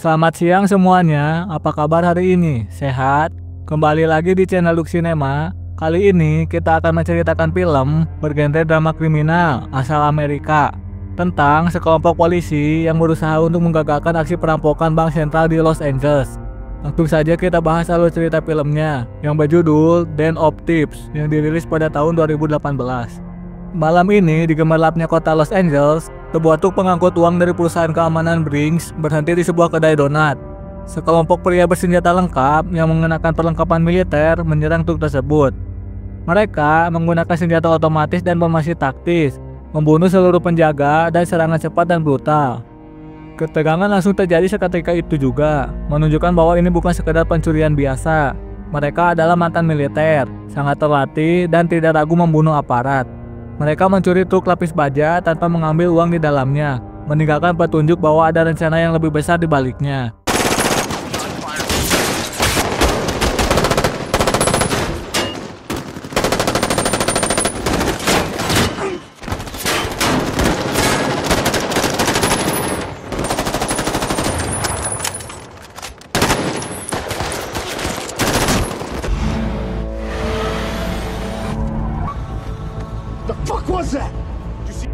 Selamat siang semuanya, apa kabar hari ini? Sehat? Kembali lagi di channel Lux Cinema. Kali ini kita akan menceritakan film bergenre drama kriminal asal Amerika tentang sekelompok polisi yang berusaha untuk menggagalkan aksi perampokan bank sentral di Los Angeles. Langsung saja kita bahas alur cerita filmnya yang berjudul Den of Thieves yang dirilis pada tahun 2018. Malam ini di gemerlapnya kota Los Angeles, sebuah truk pengangkut uang dari perusahaan keamanan Brinks berhenti di sebuah kedai donat. Sekelompok pria bersenjata lengkap yang mengenakan perlengkapan militer menyerang truk tersebut. Mereka menggunakan senjata otomatis dan formasi taktis, membunuh seluruh penjaga dan serangan cepat dan brutal. Ketegangan langsung terjadi seketika itu juga, menunjukkan bahwa ini bukan sekedar pencurian biasa. Mereka adalah mantan militer, sangat terlatih dan tidak ragu membunuh aparat. Mereka mencuri truk lapis baja tanpa mengambil uang di dalamnya, meninggalkan petunjuk bahwa ada rencana yang lebih besar di baliknya. The fuck was that? You see?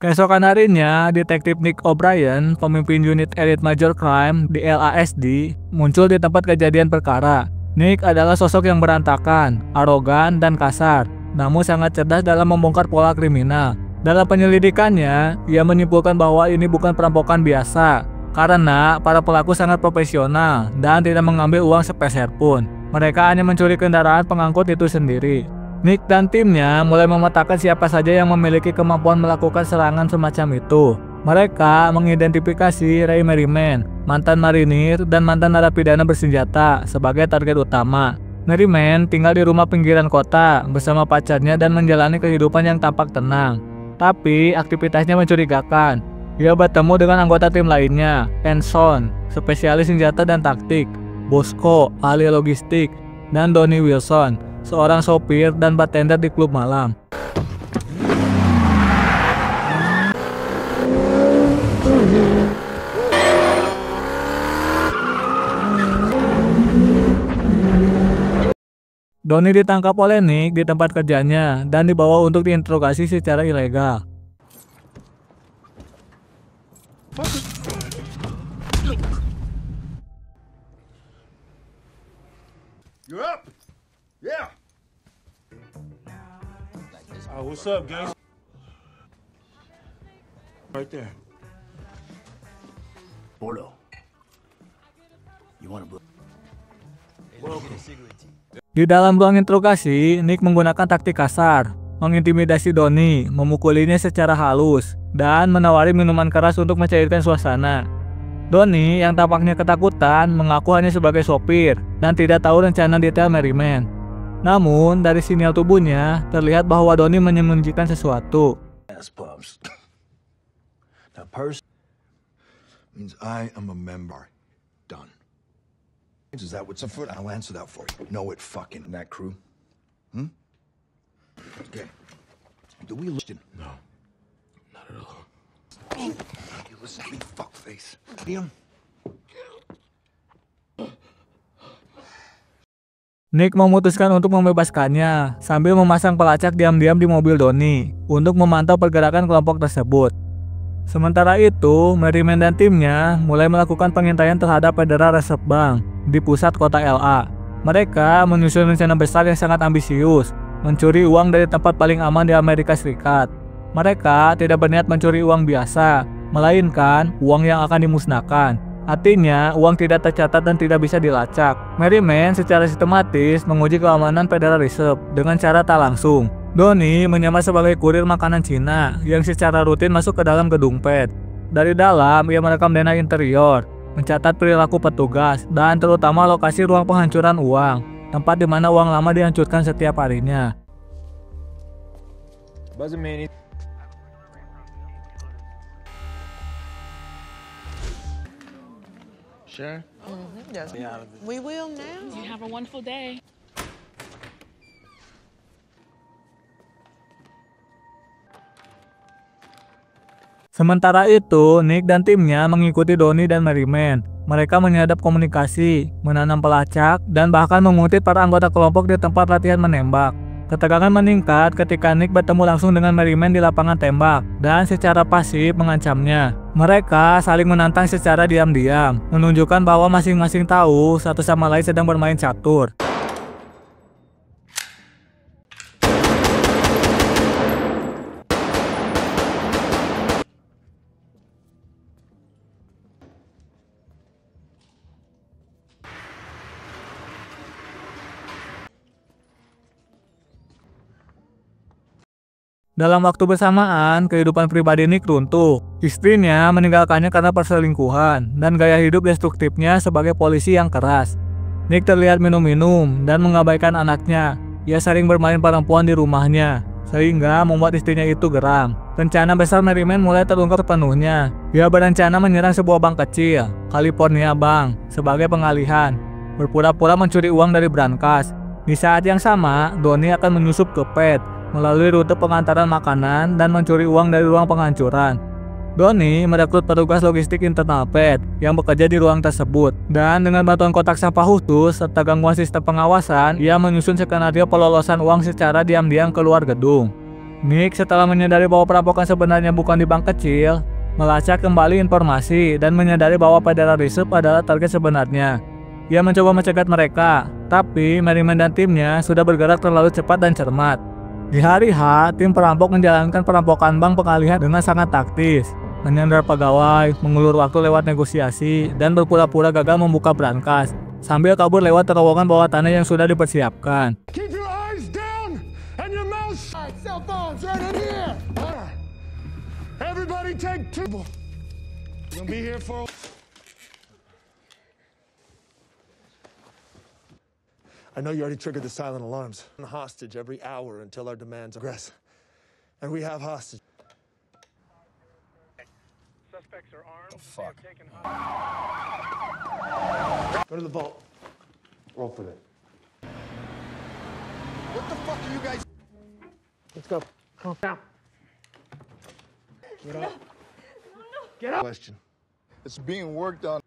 Keesokan harinya, Detektif Nick O'Brien, pemimpin unit Elite Major Crime di LASD, muncul di tempat kejadian perkara. Nick adalah sosok yang berantakan, arogan, dan kasar, namun sangat cerdas dalam membongkar pola kriminal. Dalam penyelidikannya, ia menyimpulkan bahwa ini bukan perampokan biasa, karena para pelaku sangat profesional dan tidak mengambil uang sepeser pun. Mereka hanya mencuri kendaraan pengangkut itu sendiri. Nick dan timnya mulai memetakan siapa saja yang memiliki kemampuan melakukan serangan semacam itu. Mereka mengidentifikasi Ray Merriman, mantan marinir dan mantan narapidana bersenjata sebagai target utama. Merriman tinggal di rumah pinggiran kota bersama pacarnya dan menjalani kehidupan yang tampak tenang. Tapi aktivitasnya mencurigakan. Dia bertemu dengan anggota tim lainnya, Enson, spesialis senjata dan taktik, Bosco, ahli logistik, dan Donnie Wilson, seorang sopir dan bartender di klub malam. Donnie ditangkap oleh Nick di tempat kerjanya dan dibawa untuk diinterogasi secara ilegal. You're up? Yeah. What's up, gang? Right there. Polo. You want a book? Welcome. Di dalam ruang interogasi, Nick menggunakan taktik kasar, mengintimidasi Donnie, memukulinya secara halus, dan menawari minuman keras untuk mencairkan suasana. Donnie yang tampaknya ketakutan mengaku hanya sebagai sopir dan tidak tahu rencana detail Merriman. Namun, dari sinyal tubuhnya, terlihat bahwa Donnie menyembunyikan sesuatu. That person means I am a member. Done. Is that what's afoot? I'll answer that for you. No, it fucking that crew. Okay. Do we listen? No. Not at all. You listen to me, fuckface. Liam. Nick memutuskan untuk membebaskannya sambil memasang pelacak diam-diam di mobil Donnie untuk memantau pergerakan kelompok tersebut. Sementara itu, Merriman dan timnya mulai melakukan pengintaian terhadap Federal Reserve Bank di pusat kota LA. Mereka menyusun rencana besar yang sangat ambisius, mencuri uang dari tempat paling aman di Amerika Serikat. Mereka tidak berniat mencuri uang biasa, melainkan uang yang akan dimusnahkan. Artinya, uang tidak tercatat dan tidak bisa dilacak. Merriman secara sistematis menguji keamanan Federal Reserve dengan cara tak langsung. Donnie menyamar sebagai kurir makanan Cina yang secara rutin masuk ke dalam gedung PET. Dari dalam, ia merekam data interior, mencatat perilaku petugas, dan terutama lokasi ruang penghancuran uang, tempat di mana uang lama dihancurkan setiap harinya. Sure. Yes. We will now. You have a wonderful day. Sementara itu, Nick dan timnya mengikuti Donnie dan Merriman. Mereka menyadap komunikasi, menanam pelacak, dan bahkan menguntit para anggota kelompok di tempat latihan menembak. Ketegangan meningkat ketika Nick bertemu langsung dengan Merriman di lapangan tembak, dan secara pasif mengancamnya. Mereka saling menantang secara diam-diam, menunjukkan bahwa masing-masing tahu satu sama lain sedang bermain catur. Dalam waktu bersamaan, kehidupan pribadi Nick runtuh. Istrinya meninggalkannya karena perselingkuhan, dan gaya hidup destruktifnya sebagai polisi yang keras. Nick terlihat minum-minum dan mengabaikan anaknya. Ia sering bermain perempuan di rumahnya, sehingga membuat istrinya itu geram. Rencana besar Merriman mulai terungkap sepenuhnya. Dia berencana menyerang sebuah bank kecil, California Bank, sebagai pengalihan, berpura-pura mencuri uang dari brankas. Di saat yang sama, Donnie akan menyusup ke PET melalui rute pengantaran makanan dan mencuri uang dari ruang penghancuran. Donnie merekrut petugas logistik internal PET yang bekerja di ruang tersebut, dan dengan bantuan kotak sampah khusus serta gangguan sistem pengawasan, ia menyusun skenario pelolosan uang secara diam-diam keluar gedung. Nick setelah menyadari bahwa perampokan sebenarnya bukan di bank kecil, melacak kembali informasi dan menyadari bahwa Federal Reserve adalah target sebenarnya. Ia mencoba mencegat mereka, tapi Merriman dan timnya sudah bergerak terlalu cepat dan cermat. Di hari H, tim perampok menjalankan perampokan bank pengalihan dengan sangat taktis, menyandar pegawai, mengulur waktu lewat negosiasi, dan berpura-pura gagal membuka brankas, sambil kabur lewat terowongan bawah tanah yang sudah dipersiapkan. Keep your eyes down and your mouth shut. Cell phones right in here. Everybody take two. We're gonna be here for. I know you already triggered the silent alarms. Hostage every hour until our demands progress. And we have hostage. Suspects are armed. Oh, fuck. Go to the vault. Roll for that. What the fuck are you guys? Let's go. Calm down. Get up. No. Get up. Question. It's being worked on.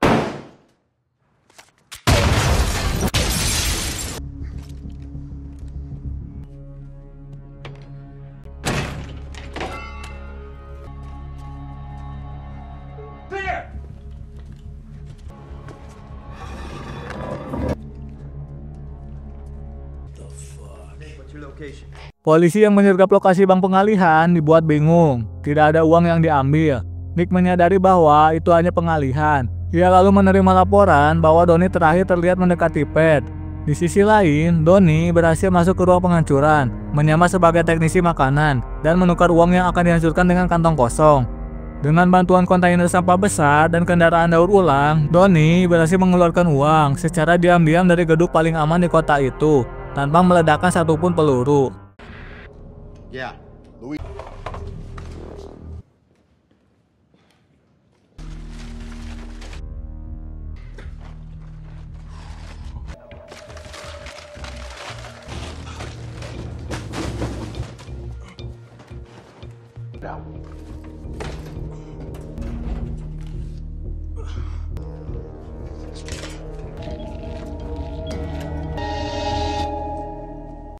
Polisi yang menyergap lokasi bank pengalihan dibuat bingung. Tidak ada uang yang diambil. Nick menyadari bahwa itu hanya pengalihan. Ia lalu menerima laporan bahwa Donnie terakhir terlihat mendekati PET. Di sisi lain, Donnie berhasil masuk ke ruang penghancuran, menyamar sebagai teknisi makanan, dan menukar uang yang akan dihancurkan dengan kantong kosong. Dengan bantuan kontainer sampah besar dan kendaraan daur ulang, Donnie berhasil mengeluarkan uang secara diam-diam dari gedung paling aman di kota itu, tanpa meledakkan satupun peluru. Yeah, Louis.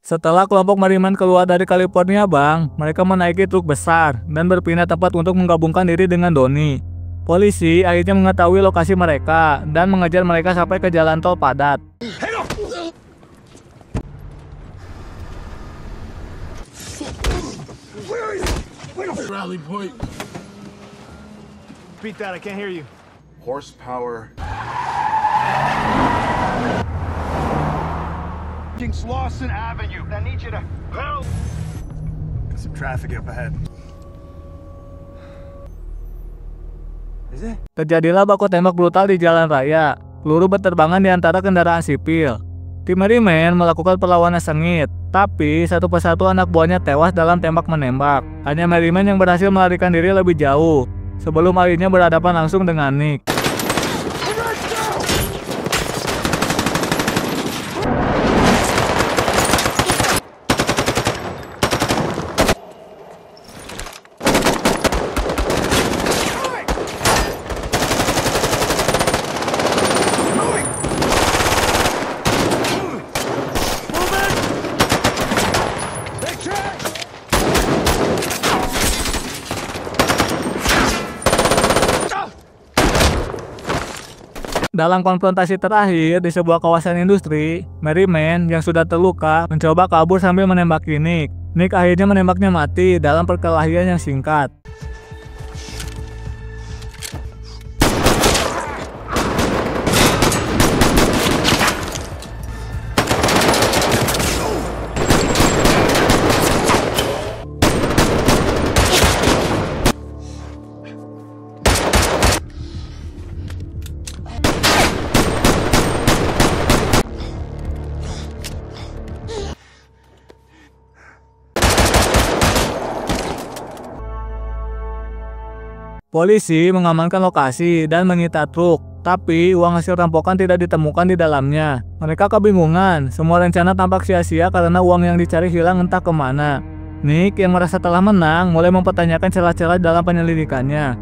Setelah kelompok Merriman keluar dari California Bank, mereka menaiki truk besar dan berpindah tempat untuk menggabungkan diri dengan Donnie. Polisi akhirnya mengetahui lokasi mereka dan mengejar mereka sampai ke jalan tol padat. Rally point. Repeat that, I can't hear you. Horsepower. Lawson Avenue. I need you to help. some traffic up ahead. Is it? Terjadilah baku tembak brutal di jalan raya. Peluru berterbangan di antara kendaraan sipil. Tim Merryman melakukan perlawanan sengit, tapi satu persatu anak buahnya tewas dalam tembak-menembak. Hanya Merryman yang berhasil melarikan diri lebih jauh, sebelum akhirnya berhadapan langsung dengan Nick. Dalam konfrontasi terakhir di sebuah kawasan industri, Merryman yang sudah terluka mencoba kabur sambil menembaki Nick. Nick akhirnya menembaknya mati dalam perkelahian yang singkat. Polisi mengamankan lokasi dan menyita truk, tapi uang hasil rampokan tidak ditemukan di dalamnya. Mereka kebingungan, semua rencana tampak sia-sia karena uang yang dicari hilang entah kemana. Nick yang merasa telah menang mulai mempertanyakan celah-celah dalam penyelidikannya.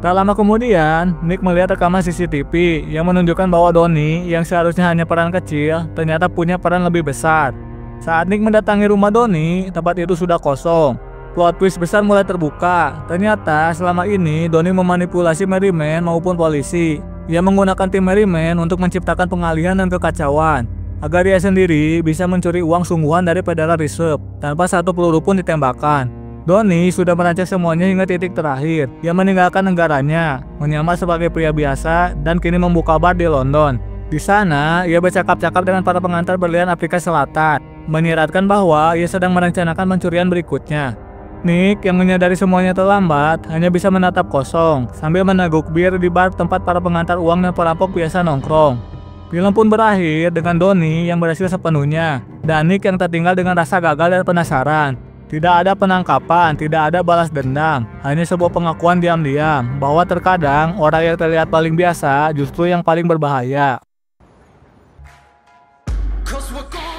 Tak lama kemudian, Nick melihat rekaman CCTV yang menunjukkan bahwa Donnie yang seharusnya hanya peran kecil, ternyata punya peran lebih besar. Saat Nick mendatangi rumah Donnie, tempat itu sudah kosong. Plot twist besar mulai terbuka. Ternyata selama ini Donnie memanipulasi Merryman maupun polisi. Ia menggunakan tim Merryman untuk menciptakan pengalihan dan kekacauan, agar dia sendiri bisa mencuri uang sungguhan dari Federal Reserve tanpa satu peluru pun ditembakkan. Donnie sudah merancang semuanya hingga titik terakhir. Ia meninggalkan negaranya, menyamar sebagai pria biasa dan kini membuka bar di London. Di sana, ia bercakap-cakap dengan para pengantar berlian Afrika Selatan, menyiratkan bahwa ia sedang merencanakan pencurian berikutnya. Nick yang menyadari semuanya terlambat hanya bisa menatap kosong sambil meneguk bir di bar tempat para pengantar uang dan perampok biasa nongkrong. Film pun berakhir dengan Donnie yang berhasil sepenuhnya dan Nick yang tertinggal dengan rasa gagal dan penasaran. Tidak ada penangkapan, tidak ada balas dendam, hanya sebuah pengakuan diam-diam bahwa terkadang orang yang terlihat paling biasa justru yang paling berbahaya.